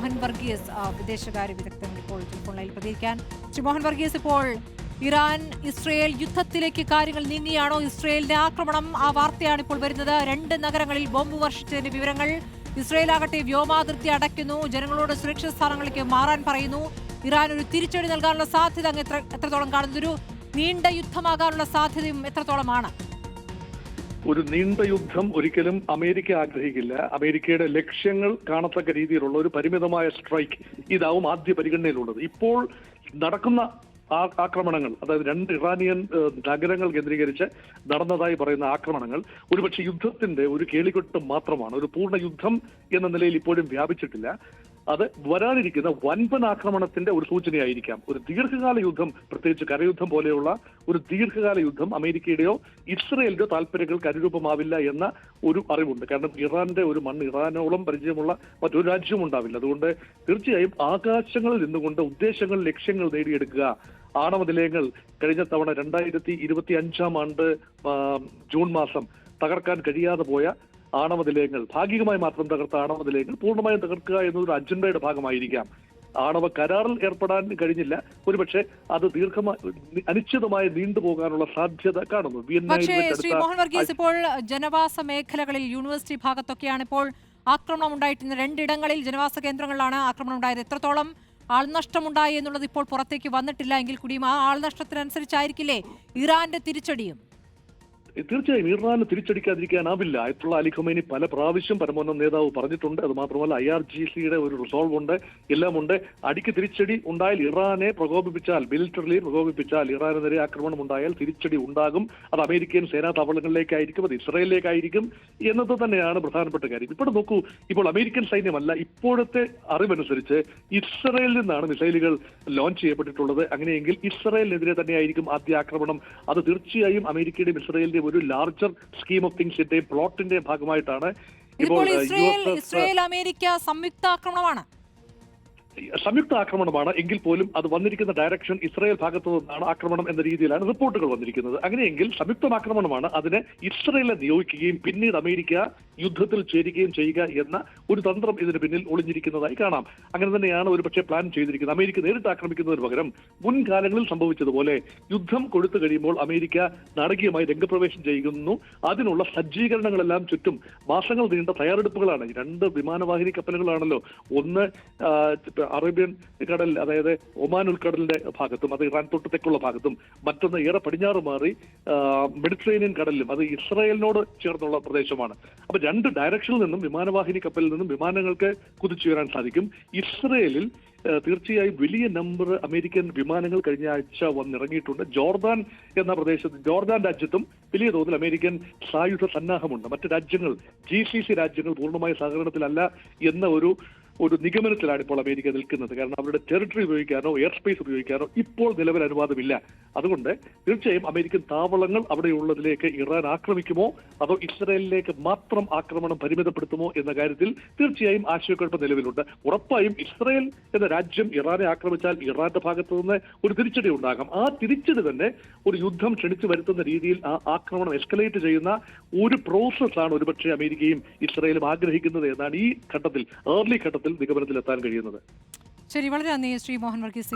മോഹൻ വർഗീസ്, വിദേശകാര്യ വിദഗ്ധൻ ഇപ്പോൾ ടെലിഫോണിൽ പ്രതികരിക്കാൻ. ശ്രീ മോഹൻ വർഗീസ്, ഇപ്പോൾ ഇറാൻ ഇസ്രയേൽ യുദ്ധത്തിലേക്ക് കാര്യങ്ങൾ നീങ്ങിയാണോ? ഇസ്രയേലിന്റെ ആക്രമണം, ആ വാർത്തയാണ് ഇപ്പോൾ വരുന്നത്. 2 നഗരങ്ങളിൽ ബോംബ് വർഷിച്ചതിന്റെ വിവരങ്ങൾ. ഇസ്രയേൽ ആകട്ടെ വ്യോമാതിർത്തി അടയ്ക്കുന്നു, ജനങ്ങളോട് സുരക്ഷിത സ്ഥാനങ്ങളിലേക്ക് മാറാൻ പറയുന്നു. ഇറാൻ ഒരു തിരിച്ചടി നൽകാനുള്ള സാധ്യത അങ്ങ് എത്രത്തോളം കാണുന്നു? ഒരു നീണ്ട യുദ്ധമാകാനുള്ള സാധ്യതയും എത്രത്തോളമാണ്? ഒരു നീണ്ട യുദ്ധം ഒരിക്കലും അമേരിക്ക ആഗ്രഹിക്കില്ല. അമേരിക്കയുടെ ലക്ഷ്യങ്ങൾ കാണത്തക്ക രീതിയിലുള്ള ഒരു പരിമിതമായ സ്ട്രൈക്ക് ഇതാവും ആദ്യ പരിഗണനയിലുള്ളത്. ഇപ്പോൾ നടക്കുന്ന ആക്രമണങ്ങൾ, അതായത് 2 ഇറാനിയൻ നഗരങ്ങൾ കേന്ദ്രീകരിച്ച് നടന്നതായി പറയുന്ന ആക്രമണങ്ങൾ ഒരുപക്ഷെ യുദ്ധത്തിന്റെ ഒരു കേളികൊട്ട് മാത്രമാണ്. ഒരു പൂർണ്ണ യുദ്ധം എന്ന നിലയിൽ ഇപ്പോഴും വ്യാപിച്ചിട്ടില്ല. അത് വരാനിരിക്കുന്ന വൻപൻ ആക്രമണത്തിന്റെ ഒരു സൂചനയായിരിക്കാം. ഒരു ദീർഘകാല യുദ്ധം, പ്രത്യേകിച്ച് കരയുദ്ധം പോലെയുള്ള ഒരു ദീർഘകാല യുദ്ധം അമേരിക്കയുടെയോ ഇസ്രയേലിന്റെയോ താല്പര്യങ്ങൾക്ക് അനുരൂപമാവില്ല എന്ന ഒരു അറിവുണ്ട്. കാരണം ഇറാന്റെ ഒരു മണ്ണ്, ഇറാനോളം പരിചയമുള്ള മറ്റൊരു രാജ്യവും ഉണ്ടാവില്ല. അതുകൊണ്ട് തീർച്ചയായും ആകാശങ്ങളിൽ നിന്നുകൊണ്ട് ഉദ്ദേശങ്ങൾ, ലക്ഷ്യങ്ങൾ നേടിയെടുക്കുക. ആണവ നിലയങ്ങൾ കഴിഞ്ഞ തവണ 2025 ജൂൺ മാസം തകർക്കാൻ കഴിയാതെ പോയ ആണവ നിലയങ്ങൾ, ഭാഗികമായി മാത്രം തകർത്ത ആണവ നിലയങ്ങൾ പൂർണ്ണമായും തകർക്കുക എന്നൊരു അജണ്ടയുടെ ഭാഗമായിരിക്കാം. ആണവ കരാറിൽ ഏർപ്പെടാൻ കഴിഞ്ഞില്ല. ഒരുപക്ഷെ അത് അനിശ്ചിതമായി നീണ്ടുപോകാനുള്ള സാധ്യത കാണുന്നു. പക്ഷേ ശ്രീ മോഹൻ വർഗീസ്, ഇപ്പോൾ ജനവാസ മേഖലകളിൽ യൂണിവേഴ്സിറ്റി ഭാഗത്തൊക്കെയാണ് ഇപ്പോൾ ആക്രമണം ഉണ്ടായിട്ടുണ്ട്. 2 ഇടങ്ങളിൽ ജനവാസ കേന്ദ്രങ്ങളിലാണ് ആക്രമണം ഉണ്ടായത്. എത്രത്തോളം ആൾനഷ്ടമുണ്ടായി എന്നുള്ളത് ഇപ്പോൾ പുറത്തേക്ക് വന്നിട്ടില്ല എങ്കിൽ കൂടിയും ആ ആൾനഷ്ടത്തിനനുസരിച്ചായിരിക്കില്ലേ ഇറാന്റെ തിരിച്ചടിയും? തീർച്ചയായും ഇറാന് തിരിച്ചടിക്കാതിരിക്കാനാവില്ല. അയത്തുള്ള അലി ഖമേനി പല പ്രാവശ്യം പരമോന്നത നേതാവ് പറഞ്ഞിട്ടുണ്ട്. അത് മാത്രമല്ല IRGCയുടെ ഒരു റിസോൾവ് ഉണ്ട്, എല്ലാം ഉണ്ട്. അടിക്ക് തിരിച്ചടി ഉണ്ടായാൽ, ഇറാനെ പ്രകോപിപ്പിച്ചാൽ, മിലിറ്ററിലി പ്രകോപിപ്പിച്ചാൽ, ഇറാന് നേരെ ആക്രമണം ഉണ്ടായാൽ തിരിച്ചടി ഉണ്ടാകും. അത് അമേരിക്കൻ സേനാ താവളങ്ങളിലേക്കായിരിക്കും, അത് ഇസ്രായേലിലേക്കായിരിക്കും എന്നത് തന്നെയാണ് പ്രധാനപ്പെട്ട കാര്യം. ഇപ്പോൾ നോക്കൂ, ഇപ്പോൾ അമേരിക്കൻ സൈന്യമല്ല, ഇപ്പോഴത്തെ അറിവനുസരിച്ച് ഇസ്രായേലിൽ നിന്നാണ് മിസൈലുകൾ ലോഞ്ച് ചെയ്യപ്പെട്ടിട്ടുള്ളത്. അങ്ങനെയെങ്കിൽ ഇസ്രായേലിനെതിരെ തന്നെയായിരിക്കും ആദ്യ ആക്രമണം. അത് തീർച്ചയായും അമേരിക്കയുടെയും ഇസ്രായേലിന്റെ ഒരു ലാർജർ സ്കീം ഓഫ് തിങ്സിന്റെയും പ്ലോട്ടിന്റെയും ഭാഗമായിട്ടാണ് ഇപ്പോൾ ഇസ്രായേൽ അമേരിക്ക സംയുക്ത ആക്രമണമാണ്. സംയുക്ത ആക്രമണമാണ് എങ്കിൽ പോലും അത് വന്നിരിക്കുന്ന ഡയറക്ഷൻ ഇസ്രായേൽ ഭാഗത്തു നിന്നാണ് ആക്രമണം എന്ന രീതിയിലാണ് റിപ്പോർട്ടുകൾ വന്നിരിക്കുന്നത്. അങ്ങനെയെങ്കിൽ സംയുക്ത ആക്രമണമാണ്. അതിന് ഇസ്രായേലിനെ നിയോഗിക്കുകയും പിന്നീട് അമേരിക്ക യുദ്ധത്തിൽ ചേരുകയും ചെയ്യുക എന്ന ഒരു തന്ത്രം ഇതിന് പിന്നിൽ ഒളിഞ്ഞിരിക്കുന്നതായി കാണാം. അങ്ങനെ തന്നെയാണ് ഒരുപക്ഷെ പ്ലാൻ ചെയ്തിരിക്കുന്നത്. അമേരിക്ക നേരിട്ട് ആക്രമിക്കുന്നതിന് പകരം മുൻകാലങ്ങളിൽ സംഭവിച്ചതുപോലെ യുദ്ധം കൊഴുത്തു കഴിയുമ്പോൾ അമേരിക്ക നാടകീയമായി രംഗപ്രവേശം ചെയ്യുന്നു. അതിനുള്ള സജ്ജീകരണങ്ങളെല്ലാം ചുറ്റും മാസങ്ങൾ നീണ്ട തയ്യാറെടുപ്പുകളാണ്. 2 വിമാനവാഹിനി കപ്പലുകളാണല്ലോ. ഒന്ന് അറേബ്യൻ കടൽ, അതായത് ഒമാൻ ഉൾക്കടലിന്റെ ഭാഗത്തും, അത് ഇറാൻ തൊട്ട് തെക്കുള്ള ഭാഗത്തും, മറ്റൊന്ന് ഏറെ പടിഞ്ഞാറ് മാറി മെഡിറ്ററേനിയൻ കടലിലും, അത് ഇസ്രായേലിനോട് ചേർന്നുള്ള പ്രദേശമാണ്. അപ്പൊ 2 ഡയറക്ഷനിൽ നിന്നും വിമാനവാഹിനി കപ്പലിൽ നിന്നും വിമാനങ്ങൾക്ക് കുതിച്ചുയരാൻ സാധിക്കും. ഇസ്രായേലിൽ തീർച്ചയായും വലിയ നമ്പർ അമേരിക്കൻ വിമാനങ്ങൾ കഴിഞ്ഞ ആഴ്ച വന്നിറങ്ങിയിട്ടുണ്ട്. ജോർദാൻ എന്ന പ്രദേശത്ത്, ജോർദാൻ രാജ്യത്തും വലിയ തോതിൽ അമേരിക്കൻ സായുധ സന്നാഹമുണ്ട്. മറ്റ് രാജ്യങ്ങൾ, GCC രാജ്യങ്ങൾ പൂർണ്ണമായ സഹകരണത്തിലല്ല എന്ന ഒരു നിഗമനത്തിലാണ് ഇപ്പോൾ അമേരിക്ക നിൽക്കുന്നത്. കാരണം അവരുടെ ടെറിട്ടറി ഉപയോഗിക്കാനോ എയർ സ്പേസ് ഉപയോഗിക്കാനോ ഇപ്പോൾ നിലവിൽ അനുവാദമില്ല. അതുകൊണ്ട് തീർച്ചയായും അമേരിക്കൻ താവളങ്ങൾ അവിടെയുള്ളതിലേക്ക് ഇറാൻ ആക്രമിക്കുമോ അതോ ഇസ്രായേലിലേക്ക് മാത്രം ആക്രമണം പരിമിതപ്പെടുത്തുമോ എന്ന കാര്യത്തിൽ തീർച്ചയായും ആശയക്കുഴപ്പം നിലവിലുണ്ട്. ഉറപ്പായും ഇസ്രായേൽ എന്ന രാജ്യം ഇറാനെ ആക്രമിച്ചാൽ ഇറാന്റെ ഭാഗത്തു നിന്ന് ഒരു തിരിച്ചടി ഉണ്ടാകാം. ആ തിരിച്ചടി തന്നെ ഒരു യുദ്ധം ക്ഷണിച്ചു വരുത്തുന്ന രീതിയിൽ ആ ആക്രമണം എസ്കലേറ്റ് ചെയ്യുന്ന ഒരു പ്രോസസ്സാണ് ഒരുപക്ഷെ അമേരിക്കയും ഇസ്രായേലും ആഗ്രഹിക്കുന്നത് എന്നാണ് ഈ ഘട്ടത്തിൽ, ഏർലി ഘട്ടത്തിൽ നിഗമനത്തിലെത്താൻ കഴിയുന്നത്. ശരി, വളരെ നന്ദി ശ്രീ മോഹൻ വർഗീസ്.